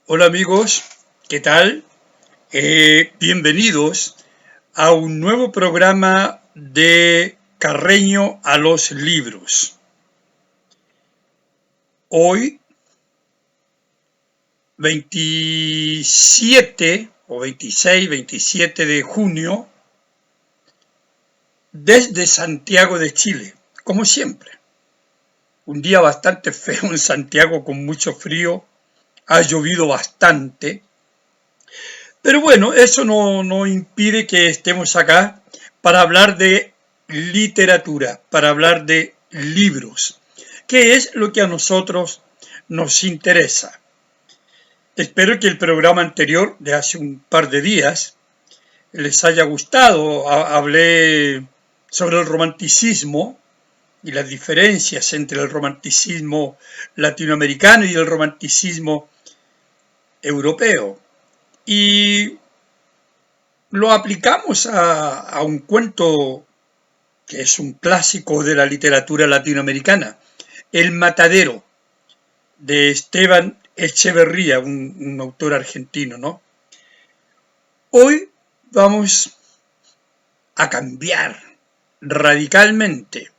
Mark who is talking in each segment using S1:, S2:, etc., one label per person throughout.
S1: Hola amigos, ¿qué tal? Bienvenidos a un nuevo programa de Carreño a los libros. Hoy, 27 o 26, 27 de junio, desde Santiago de Chile, como siempre. Un día bastante feo en Santiago con mucho frío, ha llovido bastante. Pero bueno, eso no impide que estemos acá para hablar de literatura, para hablar de libros, que es lo que a nosotros nos interesa. Espero que el programa anterior de hace un par de días les haya gustado. Hablé sobre el romanticismo y las diferencias entre el romanticismo latinoamericano y el romanticismo europeo. Y lo aplicamos a un cuento que es un clásico de la literatura latinoamericana, El Matadero, de Esteban Echeverría, un autor argentino, ¿no? Hoy vamos a cambiar radicalmente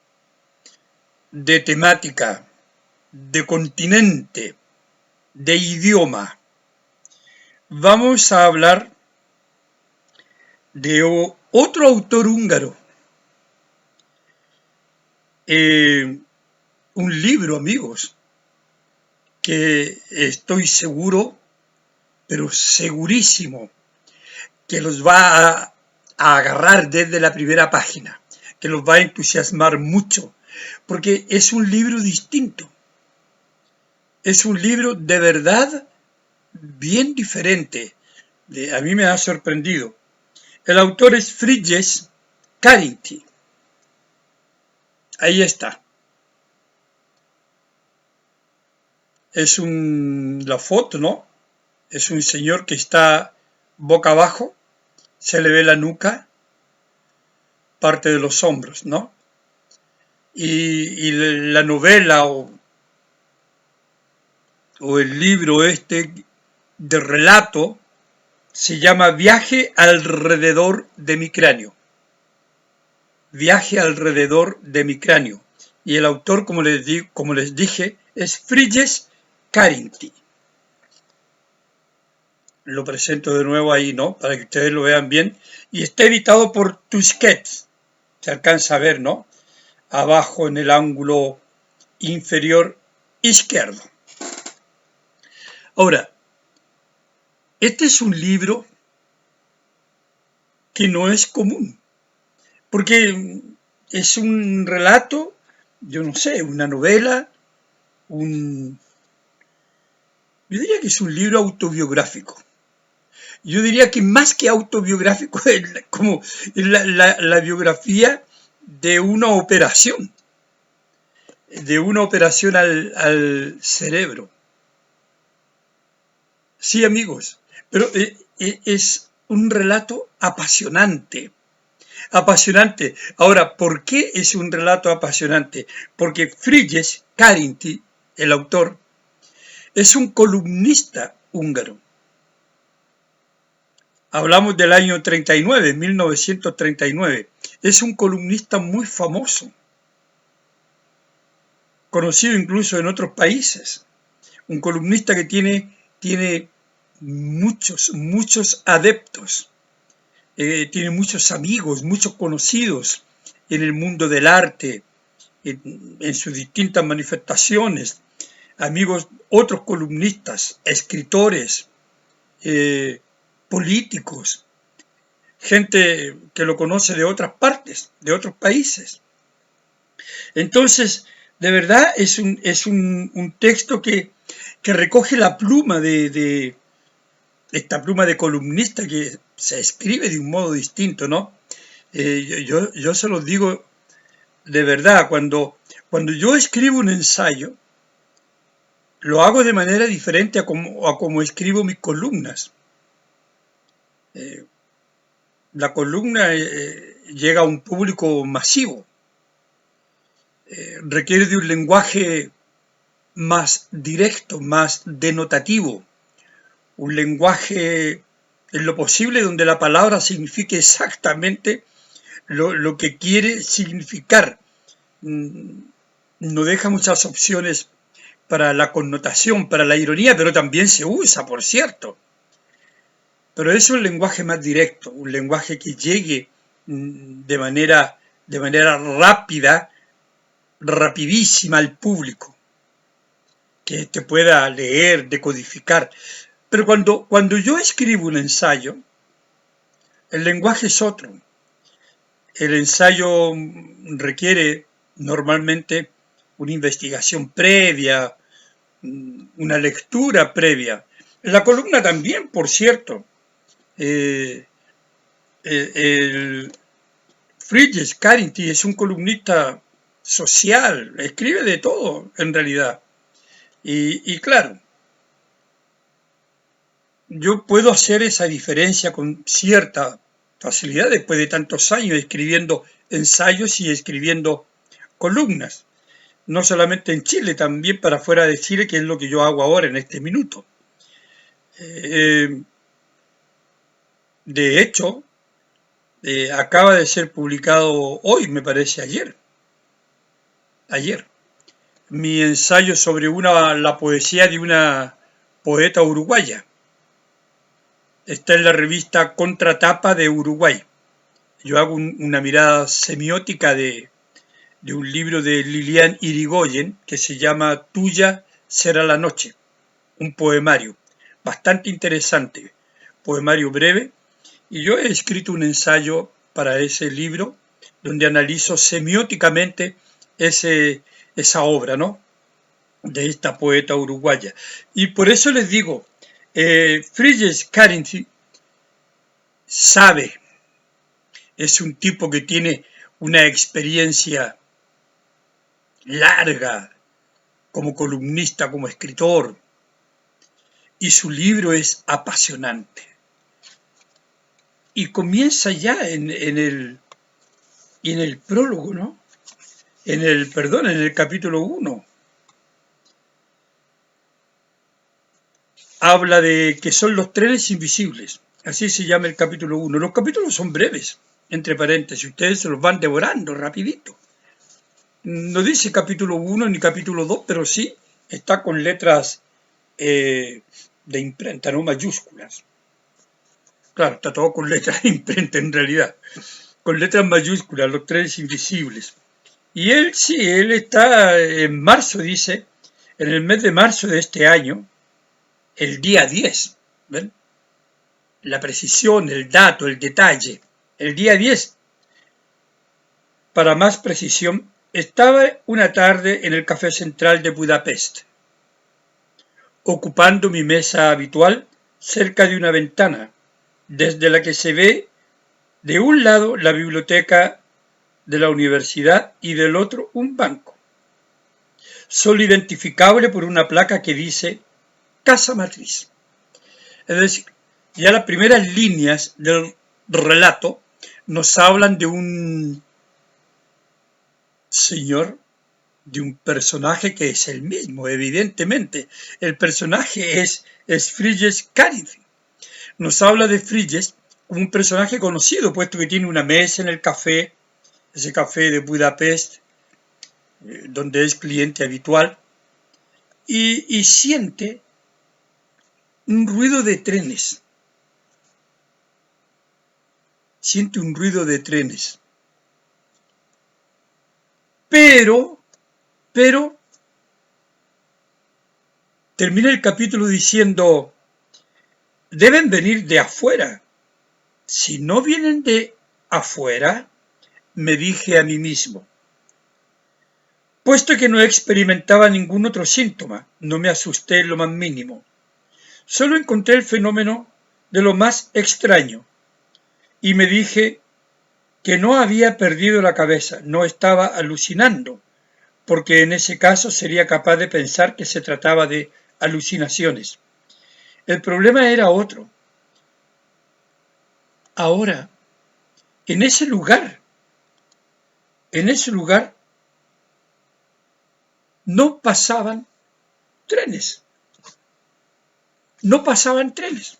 S1: de temática, de continente, de idioma. Vamos a hablar de otro autor húngaro. Un libro, amigos, que estoy seguro, pero segurísimo, que los va a agarrar desde la primera página, que los va a entusiasmar mucho, porque es un libro distinto. Es un libro de verdad bien diferente. A mí me ha sorprendido. El autor es Frigyes Karinthy. Ahí está. Es la foto, ¿no? Es un señor que está boca abajo, se le ve la nuca, parte de los hombros, ¿no? Y la novela o el libro este de relato se llama Viaje alrededor de mi cráneo. Viaje alrededor de mi cráneo. Y el autor, como les dije, es Frigyes Karinthy. Lo presento de nuevo ahí, ¿no? Para que ustedes lo vean bien. Y está editado por Tusquets. Se alcanza a ver, ¿no? Abajo en el ángulo inferior izquierdo. Ahora, este es un libro que no es común, porque es un relato, yo no sé, una novela, yo diría que es un libro autobiográfico. Yo diría que más que autobiográfico es como la biografía de una operación al cerebro. Sí, amigos, pero es un relato apasionante. Apasionante. Ahora, ¿por qué es un relato apasionante? Porque Frigyes Karinthy, el autor, es un columnista húngaro. Hablamos del año 39, 1939. Es un columnista muy famoso, conocido incluso en otros países. Un columnista que tiene muchos adeptos. Tiene muchos amigos, muchos conocidos en el mundo del arte, en sus distintas manifestaciones, amigos, otros columnistas, escritores, políticos, gente que lo conoce de otras partes, de otros países. Entonces, de verdad es un texto que recoge la pluma de esta pluma de columnista que se escribe de un modo distinto, ¿no? Yo se los digo de verdad, cuando yo escribo un ensayo, lo hago de manera diferente a como escribo mis columnas. La columna llega a un público masivo, requiere de un lenguaje más directo, más denotativo, un lenguaje en lo posible donde la palabra signifique exactamente lo que quiere significar. No deja muchas opciones para la connotación, para la ironía, pero también se usa, por cierto. Pero es un lenguaje más directo, un lenguaje que llegue de manera rápida, rapidísima al público, que te pueda leer, decodificar. Pero cuando yo escribo un ensayo, el lenguaje es otro. El ensayo requiere normalmente una investigación previa, una lectura previa. La columna también, por cierto. El Frigyes Karinthy es un columnista social, escribe de todo en realidad. Y claro, yo puedo hacer esa diferencia con cierta facilidad después de tantos años escribiendo ensayos y escribiendo columnas. No solamente en Chile, también para fuera de Chile, que es lo que yo hago ahora en este minuto. De hecho, acaba de ser publicado hoy, me parece ayer, mi ensayo sobre la poesía de una poeta uruguaya. Está en la revista Contratapa de Uruguay. Yo hago una mirada semiótica de un libro de Lilian Irigoyen que se llama Tuya será la noche, un poemario bastante interesante, poemario breve, y yo he escrito un ensayo para ese libro donde analizo semióticamente esa obra, ¿no?, de esta poeta uruguaya. Y por eso les digo, Frigyes Karinthy sabe, es un tipo que tiene una experiencia larga como columnista, como escritor, y su libro es apasionante. Y comienza ya en el prólogo, ¿no? En el capítulo 1. Habla de que son los trenes invisibles. Así se llama el capítulo 1. Los capítulos son breves, entre paréntesis. Ustedes se los van devorando rapidito. No dice capítulo 1 ni capítulo 2, pero sí está con letras de imprenta, no mayúsculas. Claro, está todo con letras de imprenta en realidad. Con letras mayúsculas, los trenes invisibles. Y él está en marzo, dice, en el mes de marzo de este año, el día 10, ¿ven? La precisión, el dato, el detalle. El día 10, para más precisión, estaba una tarde en el Café Central de Budapest, ocupando mi mesa habitual cerca de una ventana, desde la que se ve de un lado la biblioteca de la universidad y del otro un banco, solo identificable por una placa que dice Casa Matriz. Es decir, ya las primeras líneas del relato nos hablan de un señor, de un personaje que es el mismo, evidentemente. El personaje es Frigyes Karinthy. Nos habla de Frigyes como un personaje conocido, puesto que tiene una mesa en el café, ese café de Budapest, donde es cliente habitual, y siente un ruido de trenes. Siente un ruido de trenes. Pero, termina el capítulo diciendo, deben venir de afuera. Si no vienen de afuera, me dije a mí mismo. Puesto que no experimentaba ningún otro síntoma, no me asusté en lo más mínimo. Solo encontré el fenómeno de lo más extraño y me dije que no había perdido la cabeza, no estaba alucinando, porque en ese caso sería capaz de pensar que se trataba de alucinaciones. El problema era otro. Ahora, en ese lugar, no pasaban trenes. no pasaban trenes.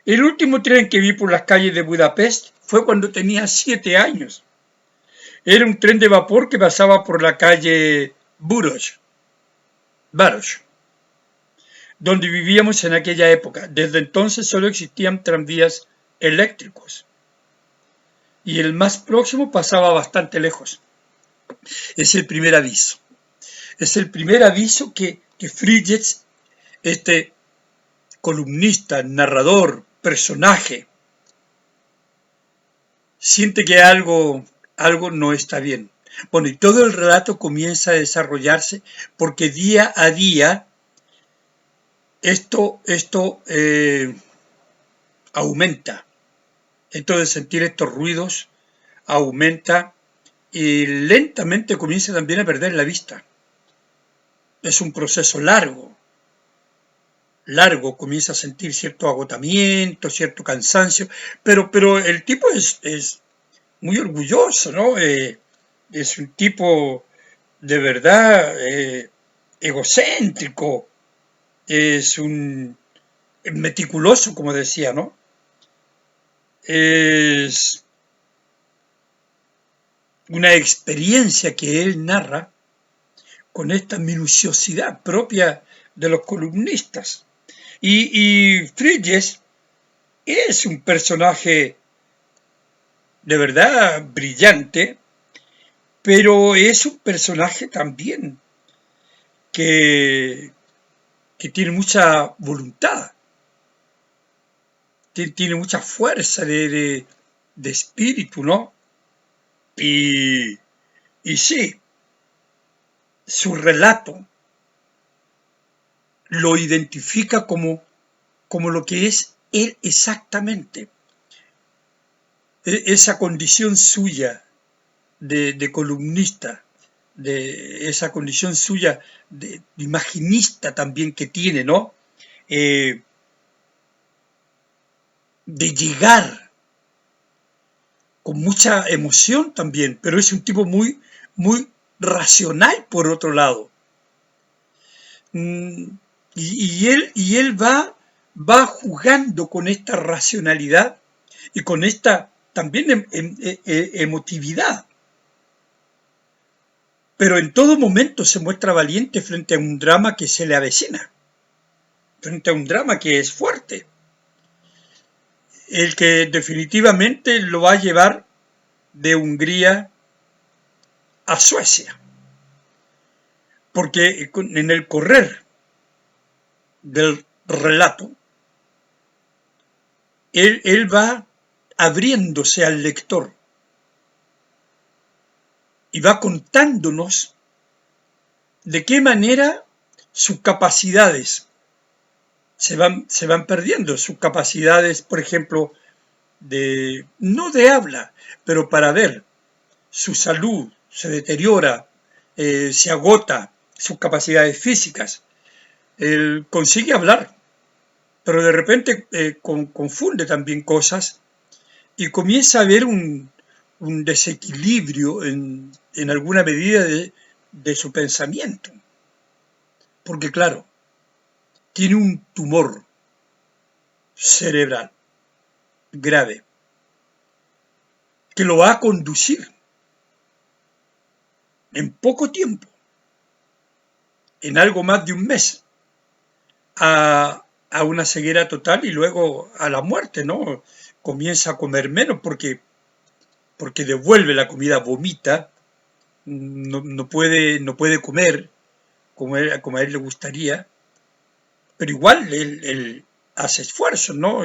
S1: El último tren que vi por las calles de Budapest fue cuando tenía 7 años. Era un tren de vapor que pasaba por la calle Baros, donde vivíamos en aquella época. Desde entonces solo existían tranvías eléctricos y el más próximo pasaba bastante lejos. Es el primer aviso. Es el primer aviso que Frigyes, este columnista, narrador, personaje, siente que algo no está bien. Bueno, y todo el relato comienza a desarrollarse porque día a día esto aumenta. Esto de sentir estos ruidos aumenta y lentamente comienza también a perder la vista. Es un proceso largo, comienza a sentir cierto agotamiento, cierto cansancio, pero el tipo es muy orgulloso, ¿no? Es un tipo de verdad egocéntrico, es un meticuloso, como decía, ¿no? Es una experiencia que él narra con esta minuciosidad propia de los columnistas. Y Frigyes es un personaje de verdad brillante, pero es un personaje también que tiene mucha voluntad, tiene mucha fuerza de espíritu, ¿no? Y sí, su relato lo identifica como lo que es él exactamente. Esa condición suya de columnista, de esa condición suya de imaginista también que tiene, ¿no? De llegar con mucha emoción también, pero es un tipo muy, muy racional por otro lado. Y él va jugando con esta racionalidad y con esta también emotividad. Pero en todo momento se muestra valiente frente a un drama que se le avecina, frente a un drama que es fuerte, el que definitivamente lo va a llevar de Hungría a Suecia. Porque en el correr del relato, él va abriéndose al lector y va contándonos de qué manera sus capacidades se van perdiendo, sus capacidades, por ejemplo, no de habla, pero para ver, su salud se deteriora, se agota, sus capacidades físicas. Él consigue hablar, pero de repente confunde también cosas y comienza a haber un desequilibrio en alguna medida de su pensamiento. Porque claro, tiene un tumor cerebral grave que lo va a conducir en poco tiempo, en algo más de un mes, a una ceguera total y luego a la muerte, ¿no? Comienza a comer menos porque devuelve la comida, vomita, no puede comer como a él le gustaría, pero igual él hace esfuerzos, ¿no?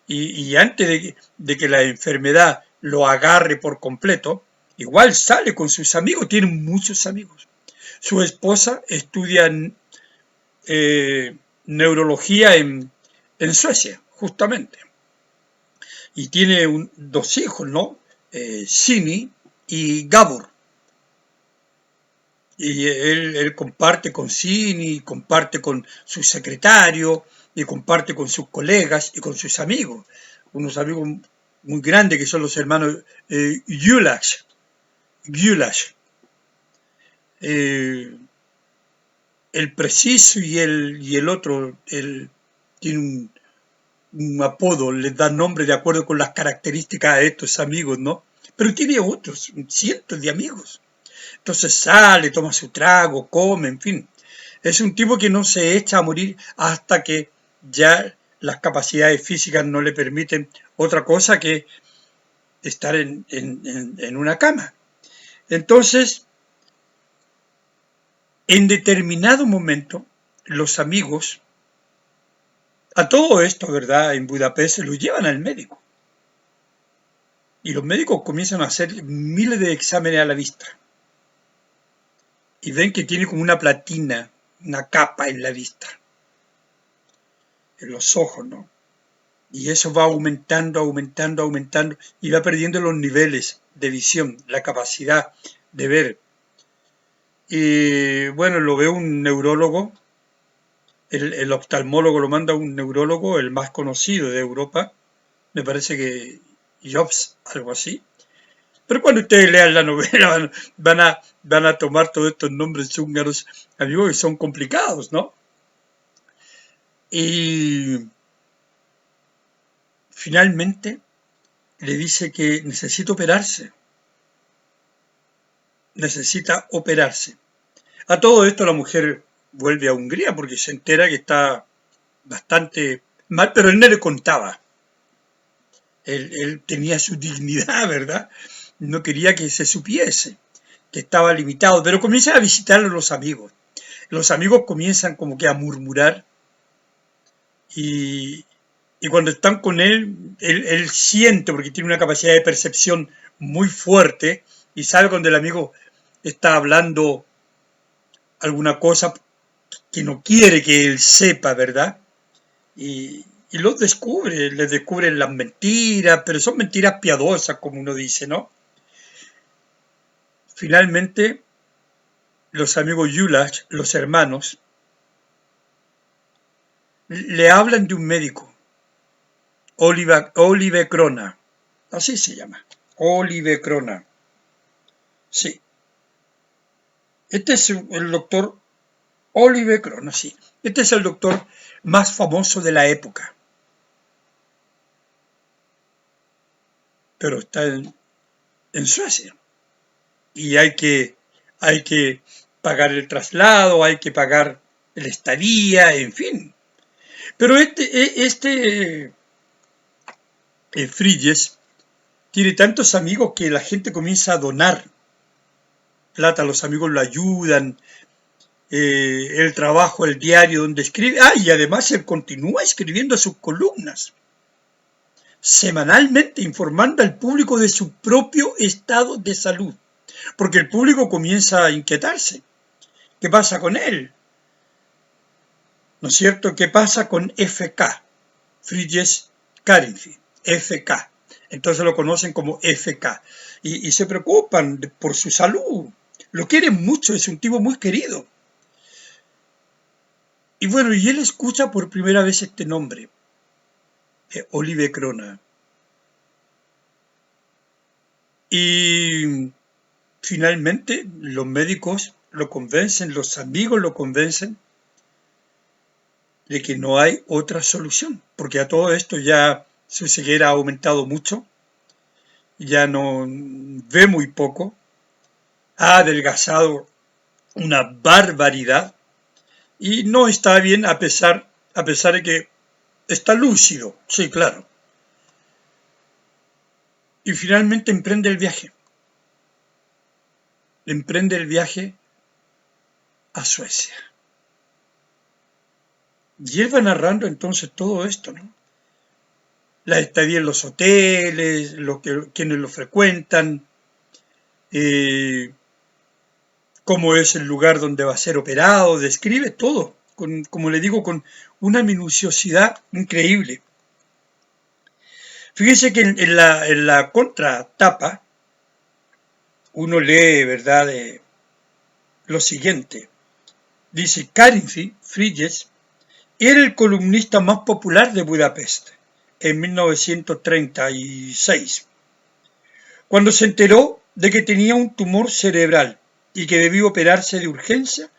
S1: Y antes de que la enfermedad lo agarre por completo, igual sale con sus amigos, tiene muchos amigos. Su esposa estudia neurología en Suecia, justamente. Y tiene dos hijos, ¿no? Sini y Gabor. Y él comparte con Sini, comparte con su secretario, y comparte con sus colegas y con sus amigos. Unos amigos muy grandes que son los hermanos Gyulash. el preciso y el otro, tiene un apodo, les da nombre de acuerdo con las características de estos amigos, ¿no? Pero tiene otros, cientos de amigos. Entonces sale, toma su trago, come, en fin. Es un tipo que no se echa a morir hasta que ya las capacidades físicas no le permiten otra cosa que estar en una cama. Entonces, en determinado momento, los amigos, a todo esto, ¿verdad? En Budapest se los llevan al médico. Y los médicos comienzan a hacer miles de exámenes a la vista. Y ven que tiene como una platina, una capa en la vista, en los ojos, ¿no? Y eso va aumentando, aumentando, aumentando, y va perdiendo los niveles de visión, la capacidad de ver. Y bueno, lo ve un neurólogo, el oftalmólogo lo manda a un neurólogo, el más conocido de Europa, me parece que Jobs, algo así. Pero cuando ustedes lean la novela van a tomar todos estos nombres húngaros, amigos, que son complicados, ¿no? Y finalmente le dice que necesita operarse. Necesita operarse. A todo esto la mujer vuelve a Hungría porque se entera que está bastante mal, pero él no le contaba. Él tenía su dignidad, ¿verdad? No quería que se supiese que estaba limitado, pero comienzan a visitarlo los amigos. Los amigos comienzan como que a murmurar y cuando están con él siente, porque tiene una capacidad de percepción muy fuerte y sabe cuando el amigo está hablando alguna cosa que no quiere que él sepa, ¿verdad? Y los descubre, les descubren las mentiras, pero son mentiras piadosas, como uno dice, ¿no? Finalmente, los amigos Yulas, los hermanos, le hablan de un médico, Olive Crona, así se llama, Olive Crona, sí. Este es el doctor Olive Crona, sí. Este es el doctor más famoso de la época, pero está en Suecia. Y hay que pagar el traslado, hay que pagar la estadía, en fin. Pero Frigyes tiene tantos amigos que la gente comienza a donar plata, los amigos lo ayudan, el trabajo, el diario donde escribe. Y además él continúa escribiendo sus columnas semanalmente, informando al público de su propio estado de salud, porque el público comienza a inquietarse. ¿Qué pasa con él? ¿No es cierto? ¿Qué pasa con FK? Frigyes Karinthy, FK. Entonces lo conocen como FK. Y se preocupan por su salud. Lo quieren mucho, es un tipo muy querido. Y bueno, y él escucha por primera vez este nombre, Olive Crona. Y finalmente los médicos lo convencen, los amigos lo convencen de que no hay otra solución, porque a todo esto ya su ceguera ha aumentado mucho, ya no ve muy poco, ha adelgazado una barbaridad y no está bien a pesar de que está lúcido, sí, claro. Y finalmente emprende el viaje a Suecia. Y él va narrando entonces todo esto, ¿no? La estadía en los hoteles, quienes lo frecuentan, cómo es el lugar donde va a ser operado, describe todo, como le digo, con una minuciosidad increíble. Fíjense que en la contratapa uno lee, ¿verdad?, lo siguiente. Dice, Karinthy Frigyes era el columnista más popular de Budapest en 1936, cuando se enteró de que tenía un tumor cerebral y que debía operarse de urgencia.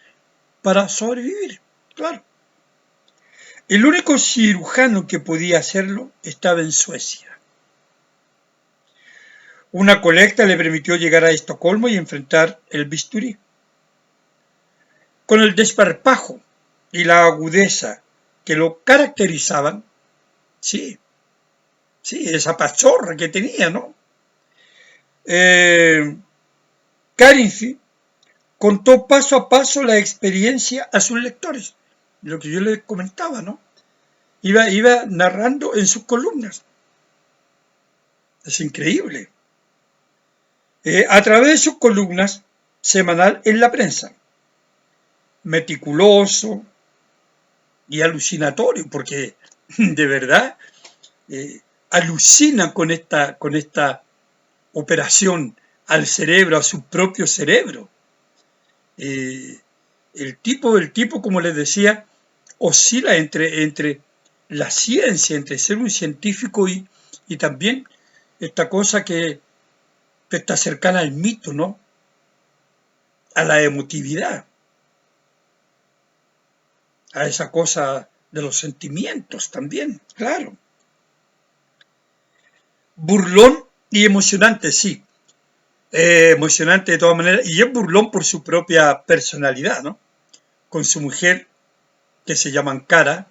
S1: para sobrevivir, claro. El único cirujano que podía hacerlo estaba en Suecia. Una colecta le permitió llegar a Estocolmo y enfrentar el bisturí. Con el desparpajo y la agudeza que lo caracterizaban, sí, esa pachorra que tenía, ¿no? Carinci contó paso a paso la experiencia a sus lectores, lo que yo les comentaba, ¿no? Iba narrando en sus columnas. Es increíble. A través de sus columnas semanal en la prensa. Meticuloso y alucinatorio, porque de verdad alucina con esta operación al cerebro, a su propio cerebro. El tipo, como les decía, oscila entre la ciencia, entre ser un científico y también esta cosa que está cercana al mito, ¿no? A la emotividad, a esa cosa de los sentimientos también, claro. Burlón y emocionante, sí. Emocionante de todas maneras, y es burlón por su propia personalidad, ¿no? Con su mujer, que se llama Cara,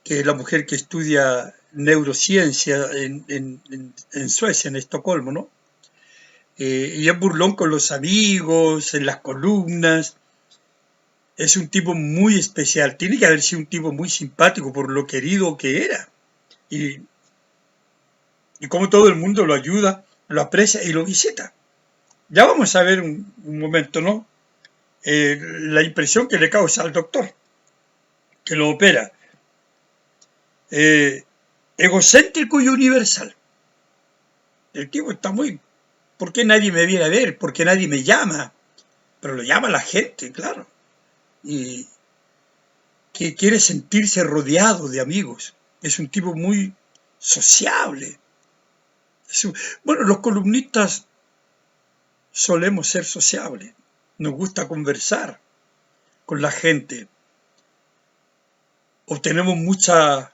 S1: que es la mujer que estudia neurociencia en Suecia, en Estocolmo, ¿no? Y es burlón con los amigos, en las columnas. Es un tipo muy especial. Tiene que haber sido un tipo muy simpático por lo querido que era. Y como todo el mundo lo ayuda, lo aprecia y lo visita. Ya vamos a ver un momento, ¿no? La impresión que le causa al doctor, que lo opera. Egocéntrico y universal. El tipo está muy... ¿Por qué nadie me viene a ver? ¿Por qué nadie me llama? Pero lo llama la gente, claro. Y que quiere sentirse rodeado de amigos. Es un tipo muy sociable. Bueno, los columnistas solemos ser sociables. Nos gusta conversar con la gente. Obtenemos mucha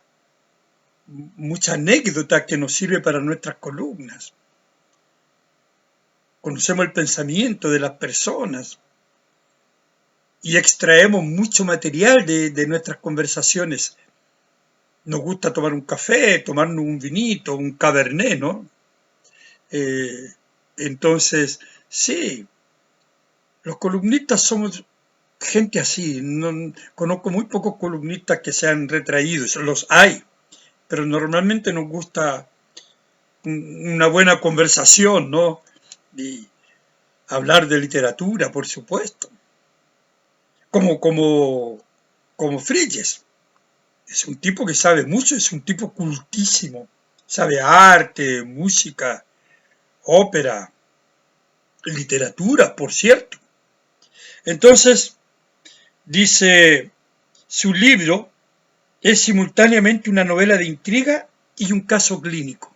S1: anécdota que nos sirve para nuestras columnas. Conocemos el pensamiento de las personas y extraemos mucho material de nuestras conversaciones. Nos gusta tomar un café, tomarnos un vinito, un cabernet, ¿no? Entonces, sí, los columnistas somos gente así. No, conozco muy pocos columnistas que sean retraídos, los hay, pero normalmente nos gusta una buena conversación, ¿no? Y hablar de literatura, por supuesto. Como Frigyes. Es un tipo que sabe mucho, es un tipo cultísimo. Sabe arte, música, ópera, literatura, por cierto. Entonces, dice, su libro es simultáneamente una novela de intriga y un caso clínico.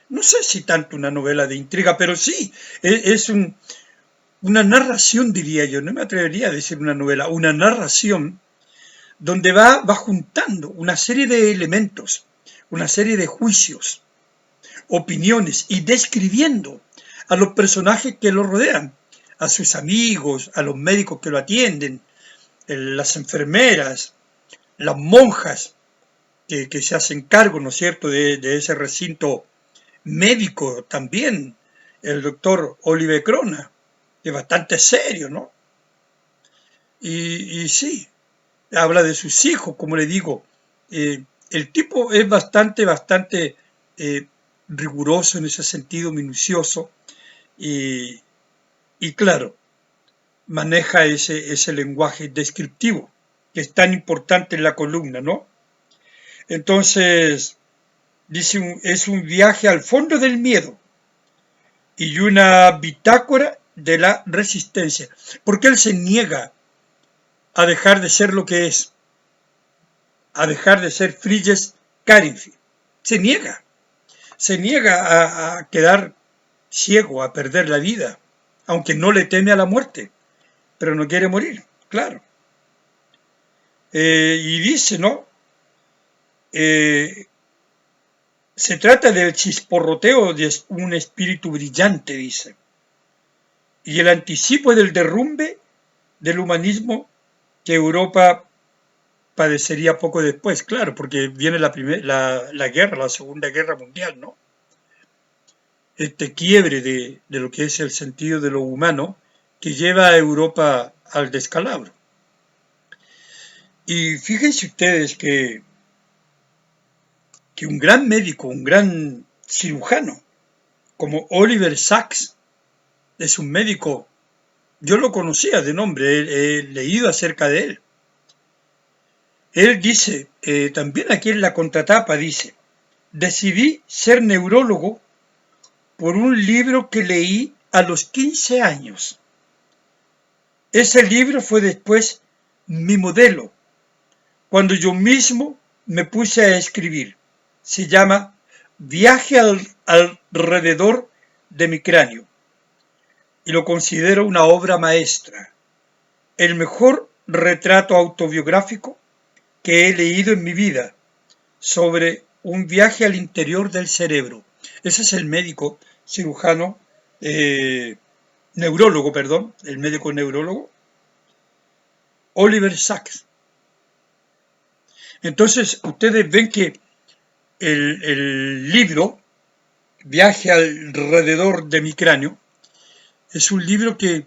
S1: No sé si tanto una novela de intriga, pero sí, es una narración, diría yo. No me atrevería a decir una novela, una narración donde va juntando una serie de elementos, una serie de juicios, opiniones y describiendo a los personajes que lo rodean, a sus amigos, a los médicos que lo atienden, las enfermeras, las monjas que se hacen cargo, ¿no es cierto?, de ese recinto médico también, el doctor Oliver Crona, que es bastante serio, ¿no? Y sí, habla de sus hijos, como le digo. El tipo es bastante riguroso en ese sentido, minucioso, y claro, maneja ese lenguaje descriptivo, que es tan importante en la columna, ¿no? Entonces, dice, es un viaje al fondo del miedo y una bitácora de la resistencia, porque él se niega a dejar de ser lo que es, a dejar de ser Frigyes Carinci. Se niega a quedar ciego, a perder la vida, aunque no le teme a la muerte. pero no quiere morir, claro. Y dice, ¿no? Se trata del chisporroteo de un espíritu brillante, dice, y el anticipo del derrumbe del humanismo que Europa padecería poco después, claro, porque viene la guerra, la Segunda Guerra Mundial, ¿no? Este quiebre de lo que es el sentido de lo humano que lleva a Europa al descalabro. Y fíjense ustedes que un gran médico, un gran cirujano, como Oliver Sacks, es un médico, yo lo conocía de nombre, he leído acerca de él. Él dice, también aquí en la contratapa dice, decidí ser neurólogo por un libro que leí a los 15 años. Ese libro fue después mi modelo, cuando yo mismo me puse a escribir. Se llama Viaje alrededor de mi cráneo y lo considero una obra maestra, el mejor retrato autobiográfico que he leído en mi vida sobre un viaje al interior del cerebro. Ese es el médico cirujano, neurólogo, perdón, el médico neurólogo, Oliver Sacks. Entonces, ustedes ven que el libro, Viaje alrededor de mi cráneo, es un libro que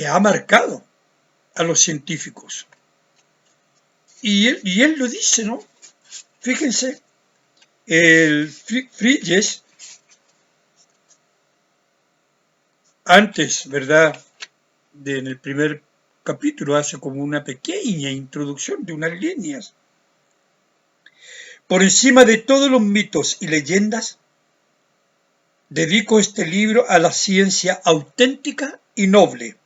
S1: ha marcado a los científicos. Y él lo dice, ¿no? Fíjense, el Frigyes, antes, ¿verdad? En el primer capítulo hace como una pequeña introducción de unas líneas. Por encima de todos los mitos y leyendas, dedico este libro a la ciencia auténtica y noble,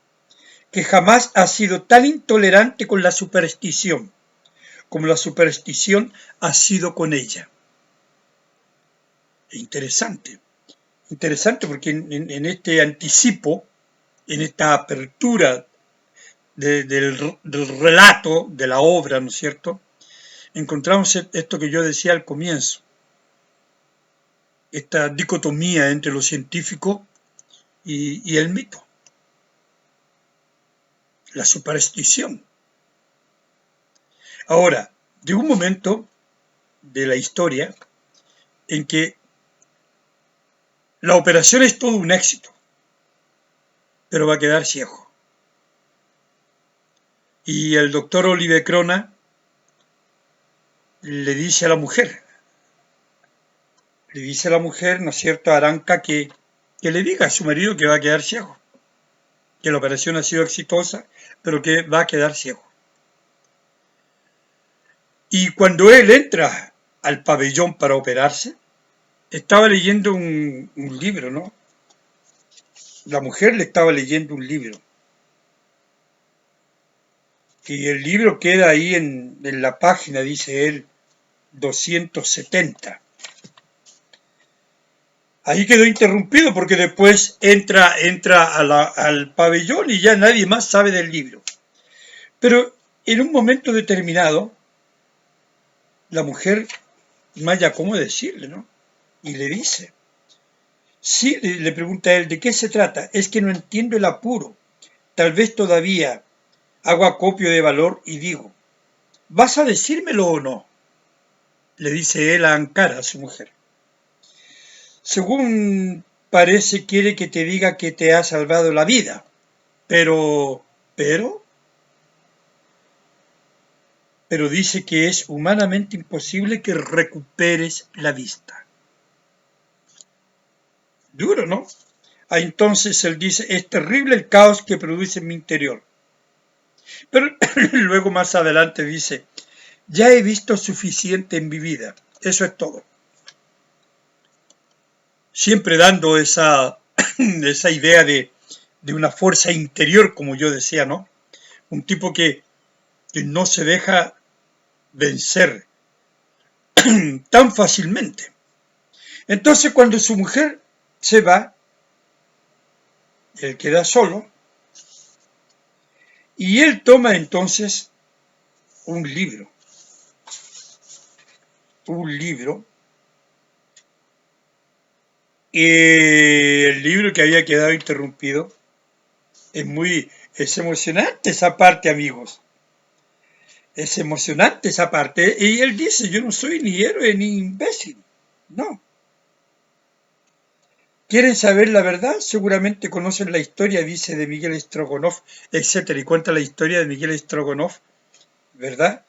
S1: que jamás ha sido tan intolerante con la superstición, como la superstición ha sido con ella. Interesante porque en este anticipo, en esta apertura del relato de la obra, ¿no es cierto?, encontramos esto que yo decía al comienzo, esta dicotomía entre lo científico y el mito, la superstición. Ahora, llegó un momento de la historia en que la operación es todo un éxito, pero va a quedar ciego. Y el doctor Oliver Crona le dice a la mujer, ¿no es cierto?, Aranca, que le diga a su marido que va a quedar ciego, que la operación ha sido exitosa, pero que va a quedar ciego. Y cuando él entra al pabellón para operarse, estaba leyendo un libro, ¿no? La mujer le estaba leyendo un libro. Y el libro queda ahí en la página, dice él, 270. Ahí quedó interrumpido porque después entra al pabellón y ya nadie más sabe del libro. Pero en un momento determinado, la mujer, no haya cómo decirle, ¿no? Y le dice, sí, le pregunta a él, ¿de qué se trata? Es que no entiendo el apuro. Tal vez todavía hago acopio de valor y digo, ¿vas a decírmelo o no?, le dice él a Ankara, a su mujer. Según parece, quiere que te diga que te ha salvado la vida, pero dice que es humanamente imposible que recuperes la vista. Duro, ¿no? Entonces él dice, es terrible el caos que produce en mi interior. Pero luego más adelante dice, ya he visto suficiente en mi vida, eso es todo. Siempre dando esa idea de una fuerza interior, como yo decía, ¿no? Un tipo que no se deja vencer tan fácilmente. Entonces, cuando su mujer se va, él queda solo, Y él toma entonces un libro, el libro que había quedado interrumpido. Es emocionante esa parte, amigos. Es emocionante esa parte. Y él dice, yo no soy ni héroe ni imbécil. No. ¿Quieren saber la verdad? Seguramente conocen la historia, dice, de Miguel Strogonoff, etcétera. Y cuenta la historia de Miguel Strogonoff, ¿verdad?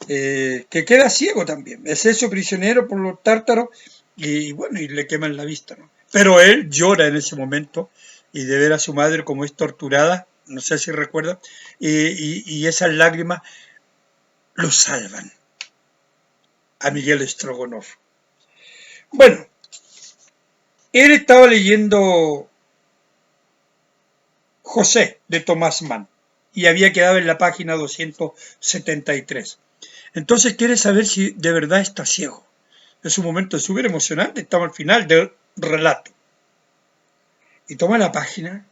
S1: Que queda ciego también. Es eso, prisionero por los tártaros. Y bueno, y le queman la vista, ¿no? Pero él llora en ese momento y de ver a su madre como es torturada, no sé si recuerda, y esas lágrimas lo salvan a Miguel Strogonoff. Bueno, él estaba leyendo José de Tomás Mann y había quedado en la página 273. Entonces quiere saber si de verdad está ciego. Es un momento súper emocionante, estamos al final del relato. Y toma la página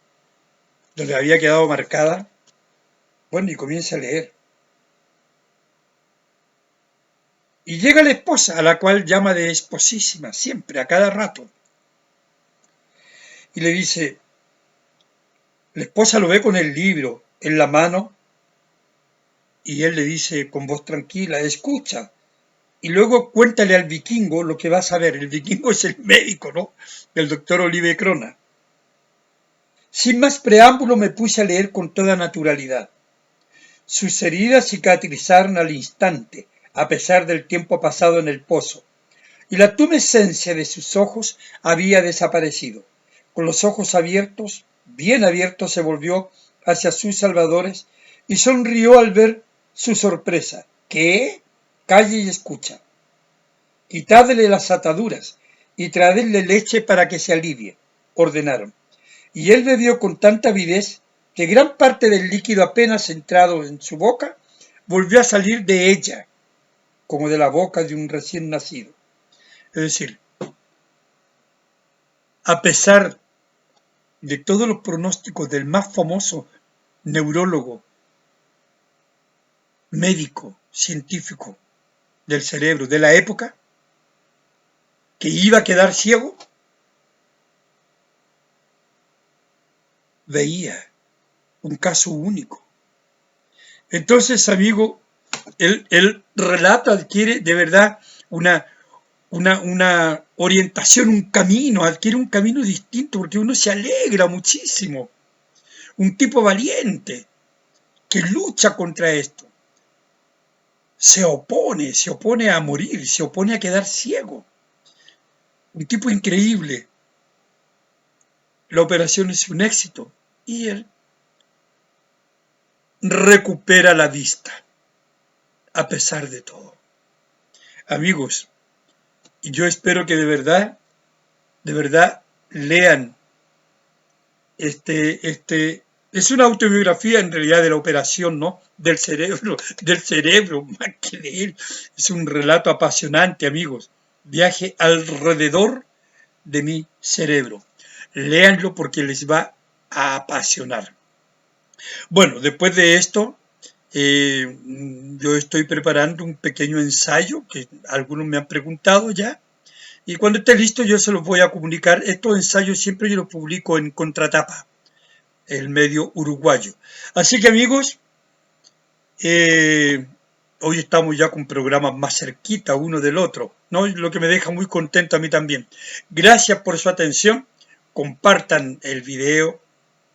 S1: donde había quedado marcada, bueno, y comienza a leer. Y llega la esposa, a la cual llama de esposísima, siempre, a cada rato. Y le dice, la esposa lo ve con el libro en la mano, y él le dice con voz tranquila, escucha. Y luego cuéntale al vikingo lo que vas a ver. El vikingo es el médico, ¿no? El doctor Olive Crona. Sin más preámbulo me puse a leer con toda naturalidad. Sus heridas cicatrizaron al instante, a pesar del tiempo pasado en el pozo, y la tumescencia de sus ojos había desaparecido. Con los ojos abiertos, bien abiertos, se volvió hacia sus salvadores y sonrió al ver su sorpresa. ¿Qué? Calle y escucha. Quitadle las ataduras y traedle leche para que se alivie, ordenaron. Y él bebió con tanta avidez que gran parte del líquido apenas entrado en su boca volvió a salir de ella, como de la boca de un recién nacido. Es decir, a pesar de todos los pronósticos del más famoso neurólogo, médico, científico del cerebro de la época, que iba a quedar ciego, veía un caso único. Entonces, amigo, el relato adquiere de verdad una orientación, un camino, adquiere un camino distinto porque uno se alegra muchísimo. Un tipo valiente que lucha contra esto. Se opone a morir, se opone a quedar ciego. Un tipo increíble. La operación es un éxito y él recupera la vista a pesar de todo. Amigos, yo espero que de verdad lean es una autobiografía en realidad de la operación, ¿no? Del cerebro, más que de él. Es un relato apasionante, amigos. Viaje alrededor de mi cerebro. Léanlo porque les va a apasionar. Bueno, después de esto, yo estoy preparando un pequeño ensayo que algunos me han preguntado ya. Y cuando esté listo yo se los voy a comunicar. Estos ensayos siempre yo los publico en Contratapa, el medio uruguayo. Así que amigos, hoy estamos ya con programas más cerquita uno del otro, ¿no? Lo que me deja muy contento a mí también. Gracias por su atención. Compartan el video,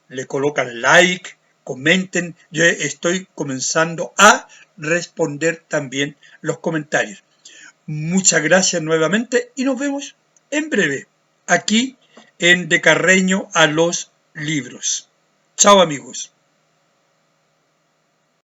S1: le colocan like, comenten. Yo estoy comenzando a responder también los comentarios. Muchas gracias nuevamente y nos vemos en breve aquí en De Carreño a los Libros. Chao amigos.